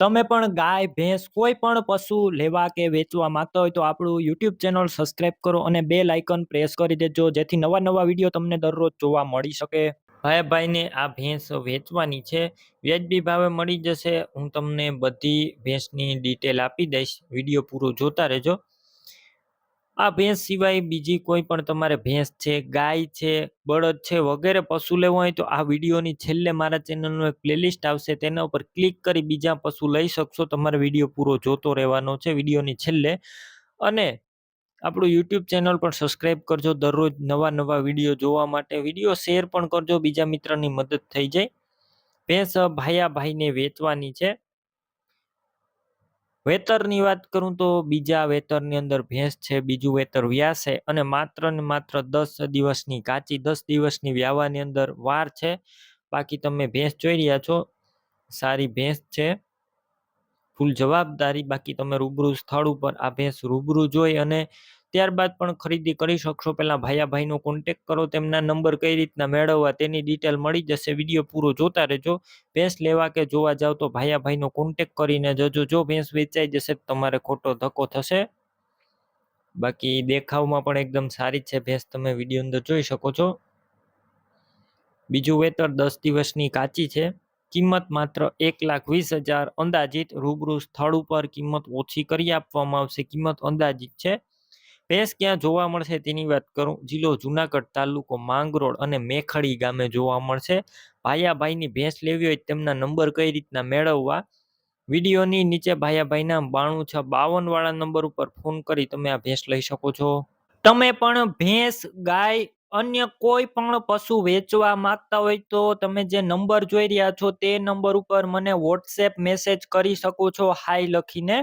તમે પણ ગાય, ભેંસ કોઈ પણ પશુ લેવા કે વેચવા માંગતા હોય તો આપણું YouTube ચેનલ સબસ્ક્રાઇબ કરો અને બેલ આઇકન પ્રેસ કરી દેજો જેથી નવા વિડીયો તમને દરરોજ જોવા મળી શકે. ભાઈને આ ભેંસ વેચવાની છે, વ્યાજબી ભાવે મળી જશે. હું તમને બધી ભેંસની ડિટેલ આપી દઈશ, વિડીયો પૂરો જોતા રહેજો. આ ભેંસ સિવાય બીજી કોઈ પણ તમારે ભેંસ છે, ગાય છે, બળદ છે વગેરે પશુ લેવો હોય તો આ વિડીયોની છેલ્લે મારા ચેનલનું એક પ્લેલિસ્ટ આવશે, તેના ઉપર ક્લિક કરી બીજા પશુ લઈ શકશો. તમારે વિડીયો પૂરો જોતો રહેવાનો છે વિડીયોની છેલ્લે. અને આપણું YouTube ચેનલ પણ સબસ્ક્રાઇબ કરજો દરરોજ નવા વિડીયો જોવા માટે. વિડીયો શેર પણ કરજો, બીજા મિત્રની મદદ થઈ જાય. ભેંસ ભાઈને વેચવાની છે. વેતરની વાત કરું તો બીજા વેતરની અંદર ભેંસ છે, બીજું વેતર વ્યાસે અને માત્ર ને માત્ર 10 દિવસની કાચી 10 દિવસની વ્યાવાની અંદર વાર છે. બાકી તમે ભેંસ જોઈ રહ્યા છો, સારી ભેંસ છે, ફૂલ જવાબદારી. બાકી તમે રૂબરૂ સ્થળ ઉપર આ ભેંસ રૂબરૂ જોઈ અને ત્યારબાદ પણ ખરીદી કરી શકશો. પહેલા ભાઈનો કોન્ટેક્ટ કરો, તેમના નંબર કઈ રીતના મેળવવા તેની ડિટેલ મળી જશે. વિડીયો પૂરો જોતા રહેજો. ભેંસ લેવા કે જોવા જાવ તો ભાઈનો કોન્ટેક્ટ કરીને જજો. જો ભેંસ વેચાઈ જશે તમારે ખોટો ધક્કો થશે. બાકી દેખાવમાં પણ એકદમ સારી છે ભેંસ, તમે વિડીયો અંદર જોઈ શકો છો. બીજું વેતર 10 દિવસની કાચી છે, કિંમત માત્ર 1,20,000 અંદાજિત. રૂબરૂ સ્થળ ઉપર કિંમત ઓછી કરી આપવામાં આવશે, કિંમત અંદાજિત છે. ભેંસ ક્યાં જોવા મળશે તેની વાત કરું, જિલ્લો જુનાગઢ, તાલુકો માંગરોળ અને મેખડી ગામે જોવા મળશે. ભાઈની ભેંસ લેવી હોય તેમના નંબર કઈ રીતના મેળવવા, વિડીયોની નીચે ભાઈના 92 વાળા નંબર ઉપર ફોન કરી તમે આ ભેંસ લઈ શકો છો. તમે પણ ભેંસ, ગાય, અન્ય કોઈ પણ પશુ વેચવા માંગતા હોય તો તમે જે નંબર જોઈ રહ્યા છો તે નંબર ઉપર મને WhatsApp મેસેજ કરી શકો છો હાય લખીને.